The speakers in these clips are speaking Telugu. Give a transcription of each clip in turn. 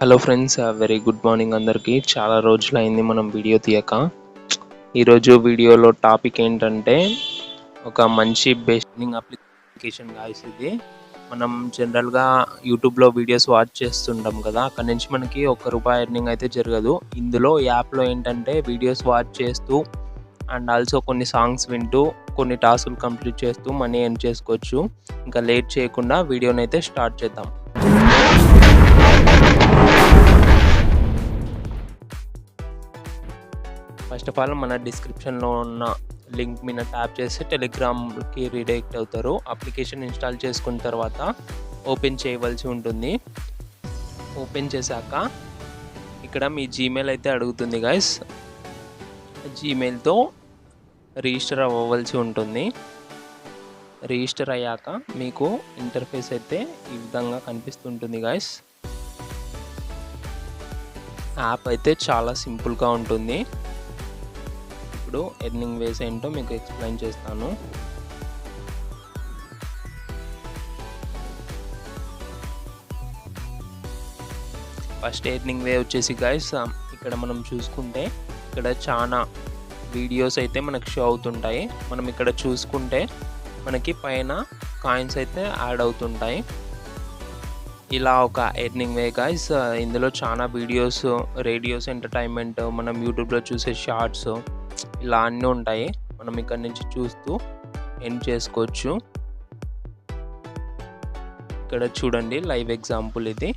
Hello friends, very good morning అందరికీ. చాలా రోజులైంది మనం వీడియో తీయక. ఈరోజు వీడియోలో టాపిక్ ఏంటంటే ఒక మంచి బెస్టింగ్ అప్లికేషన్ గాయ్స్. ఇది మనం జనరల్గా యూట్యూబ్లో వీడియోస్ వాచ్ చేస్తుంటాం కదా, అక్కడ నుంచి మనకి ₹1 ఎర్నింగ్ అయితే జరగదు. ఇందులో యాప్లో ఏంటంటే వీడియోస్ వాచ్ చేస్తూ అండ్ ఆల్సో కొన్ని సాంగ్స్ వింటూ కొన్ని టాస్కులు కంప్లీట్ చేస్తూ మనీ ఎర్న్ చేసుకోవచ్చు. ఇంకా లేట్ చేయకుండా వీడియోని అయితే స్టార్ట్ చేద్దాం. ఫస్ట్ ఆఫ్ ఆల్ మన డిస్క్రిప్షన్లో ఉన్న లింక్ మీద ట్యాప్ చేసి టెలిగ్రామ్కి రీడైరెక్ట్ అవుతారు. అప్లికేషన్ ఇన్స్టాల్ చేసుకున్న తర్వాత ఓపెన్ చేయవలసి ఉంటుంది. ఓపెన్ చేశాక ఇక్కడ మీ జీమెయిల్ అయితే అడుగుతుంది గైస్. జీమెయిల్తో రిజిస్టర్ అవ్వవలసి ఉంటుంది. రిజిస్టర్ అయ్యాక మీకు ఇంటర్ఫేస్ అయితే ఈ విధంగా కనిపిస్తుంటుంది గైస్. యాప్ అయితే చాలా సింపుల్గా ఉంటుంది. ఇప్పుడు ఎర్నింగ్ వేస్ ఏంటో మీకు ఎక్స్ప్లెయిన్ చేస్తాను. ఫస్ట్ ఎర్నింగ్ వే వచ్చేసి గైస్, ఇక్కడ మనం చూసుకుంటే ఇక్కడ చాలా వీడియోస్ అయితే మనకు షో అవుతుంటాయి. మనం ఇక్కడ చూసుకుంటే మనకి పైన కాయిన్స్ అయితే యాడ్ అవుతుంటాయి. ఇలా ఒక ఎర్నింగ్ వే గైస్. ఇందులో చాలా వీడియోస్, రేడియోస్, ఎంటర్టైన్మెంట్, మనం యూట్యూబ్లో చూసే షార్ట్స్ ఇలా అన్నీ ఉంటాయి. మనం ఇక్కడ నుంచి చూస్తూ ఎర్న్ చేసుకోవచ్చు. ఇక్కడ చూడండి లైవ్ ఎగ్జాంపుల్ ఇది.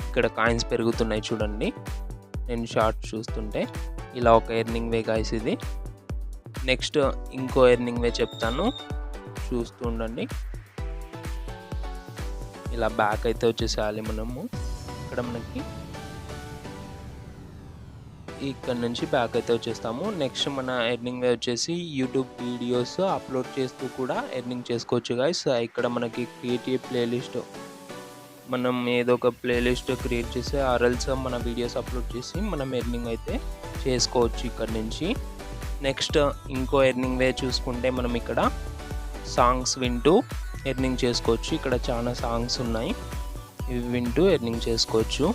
ఇక్కడ కాయిన్స్ పెరుగుతున్నాయి చూడండి నేను షార్ట్స్ చూస్తుంటే. ఇలా ఒక ఎర్నింగ్ వే గైస్ ఇది. నెక్స్ట్ ఇంకో ఎర్నింగ్ వే చెప్తాను, చూస్తూ ఉండండి. ఇలా బ్యాక్ అయితే వచ్చేసేయాలి మనము. ఇక్కడ మనకి ఇక్కడ నుంచి బ్యాక్ అయితే వచ్చేస్తాము. నెక్స్ట్ మన ఎర్నింగ్ వే వచ్చేసి యూట్యూబ్ వీడియోస్ అప్లోడ్ చేస్తూ కూడా ఎర్నింగ్ చేసుకోవచ్చు గైస్. ఇక్కడ మనకి క్రియేట్ ప్లేలిస్ట్, మనం ఏదో ఒక ప్లేలిస్ట్ క్రియేట్ చేసి ఆర్ఎల్స్ మన వీడియోస్ అప్లోడ్ చేసి మనం ఎర్నింగ్ అయితే చేసుకోవచ్చు ఇక్కడ నుంచి. నెక్స్ట్ ఇంకో ఎర్నింగ్ వే చూసుకుంటే మనం ఇక్కడ సాంగ్స్ వింటూ ఎర్నింగ్ చేసుకోవచ్చు. ఇక్కడ చాలా సాంగ్స్ ఉన్నాయి, ఇవి వింటూ ఎర్నింగ్ చేసుకోవచ్చు.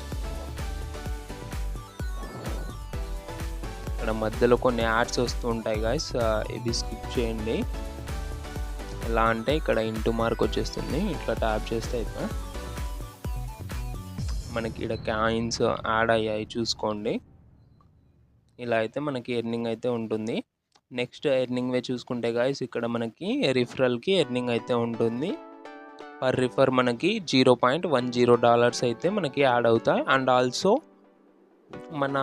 ఇక్కడ మధ్యలో కొన్ని యాడ్స్ వస్తూ ఉంటాయి గైస్, ఇవి స్కిప్ చేయండి. ఎలా అంటే ఇక్కడ ఇంటూ మార్క్ వచ్చేస్తుంది. ఇట్లా ట్యాప్ చేస్తే అయితే మనకి ఇక్కడ కాయిన్స్ యాడ్ అయ్యాయి చూసుకోండి. ఇలా అయితే మనకి ఎర్నింగ్ అయితే ఉంటుంది. నెక్స్ట్ ఎర్నింగ్ వే చూసుకుంటే గైస్, ఇక్కడ మనకి రిఫరల్కి ఎర్నింగ్ అయితే ఉంటుంది. పర్ రిఫర్ మనకి $0.10 అయితే మనకి యాడ్ అవుతాయి. అండ్ ఆల్సో మన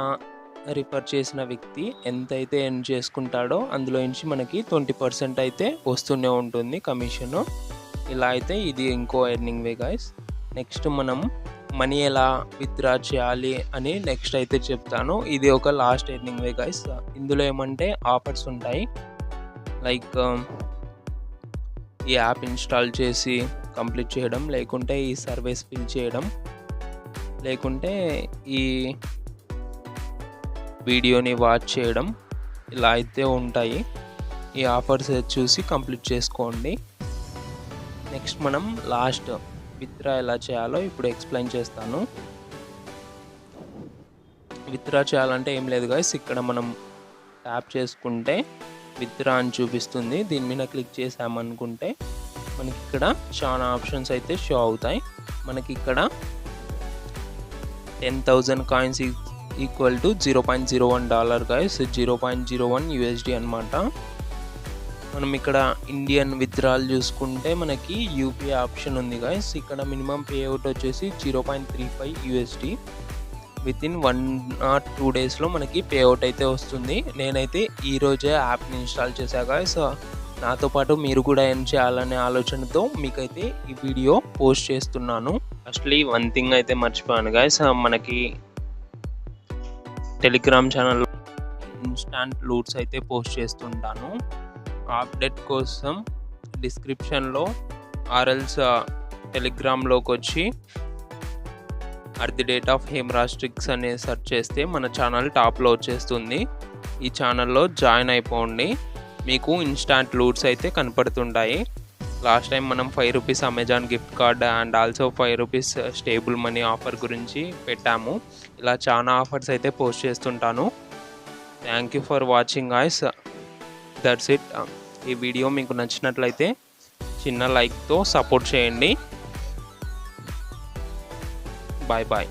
రిఫర్ చేసిన వ్యక్తి ఎంతైతే ఎర్న్ చేసుకుంటాడో అందులో నుంచి మనకి 20% అయితే వస్తూనే ఉంటుంది కమిషను. ఇలా అయితే ఇది ఇంకో ఎర్నింగ్ వే గైస్. నెక్స్ట్ మనం మనీ ఎలా విత్డ్రా చేయాలి అని నెక్స్ట్ అయితే చెప్తాను. ఇది ఒక లాస్ట్ ఎర్నింగ్ వే గైస్. ఇందులో ఏమంటే ఆఫర్స్ ఉంటాయి. లైక్ ఈ యాప్ ఇన్స్టాల్ చేసి కంప్లీట్ చేయడం, లేకుంటే ఈ సర్వీస్ ఫిల్ చేయడం, లేకుంటే ఈ వీడియోని వాచ్ చేయడం, ఇలా అయితే ఉంటాయి. ఈ ఆఫర్స్ చూసి కంప్లీట్ చేసుకోండి. నెక్స్ట్ మనం లాస్ట్ విత్డ్రా ఎలా చేయాలో ఇప్పుడు ఎక్స్ప్లెయిన్ చేస్తాను. విత్డ్రా చేయాలంటే ఏం లేదు గైస్, ఇక్కడ మనం ట్యాప్ చేసుకుంటే విత్డ్రా అని చూపిస్తుంది. దీని మీద క్లిక్ చేసామనుకుంటే మనకి ఇక్కడ చాలా ఆప్షన్స్ అయితే షో అవుతాయి. మనకి ఇక్కడ 10,000 కాయిన్స్ ఈక్వల్ టు $0.01 గైస్, $0.01 అనమాట. మనం ఇక్కడ ఇండియన్ విత్డ్రాల్ చూసుకుంటే మనకి యూపీఐ ఆప్షన్ ఉంది గైస్. ఇక్కడ మినిమం పే అవుట్ వచ్చేసి $0.35. విత్ ఇన్ 1 or 2 డేస్లో మనకి పే అవుట్ అయితే వస్తుంది. నేనైతే ఈరోజే యాప్ని ఇన్స్టాల్ చేశాను గైస్. నాతో పాటు మీరు కూడా ఏం చేయాలనే ఆలోచనతో మీకైతే ఈ వీడియో పోస్ట్ చేస్తున్నాను. ఫస్ట్లీ వన్ థింగ్ అయితే మర్చిపోయాను గైస్, మనకి టెలిగ్రామ్ ఛానల్లో ఇన్స్టాంట్ లూట్స్ అయితే పోస్ట్ చేస్తుంటాను. అప్డేట్ కోసం డిస్క్రిప్షన్లో ఆర్ఎల్స్ టెలిగ్రామ్లోకి వచ్చి @HemRajTricks అనే సెర్చ్ చేస్తే మన ఛానల్ టాప్లో వచ్చేస్తుంది. ఈ ఛానల్లో జాయిన్ అయిపోండి, మీకు ఇన్స్టాంట్ లూట్స్ అయితే కనపడుతుంటాయి. లాస్ట్ టైం మనం ₹5 Amazon gift card and also ₹5 stable money offer గురించి పెట్టాము. ఇలా చాలా ఆఫర్స్ అయితే పోస్ట్ చేస్తుంటాను. Thank you for watching guys. That's it. ఈ వీడియో మీకు నచ్చినట్లయితే చిన్న లైక్తో సపోర్ట్ చేయండి. Bye bye.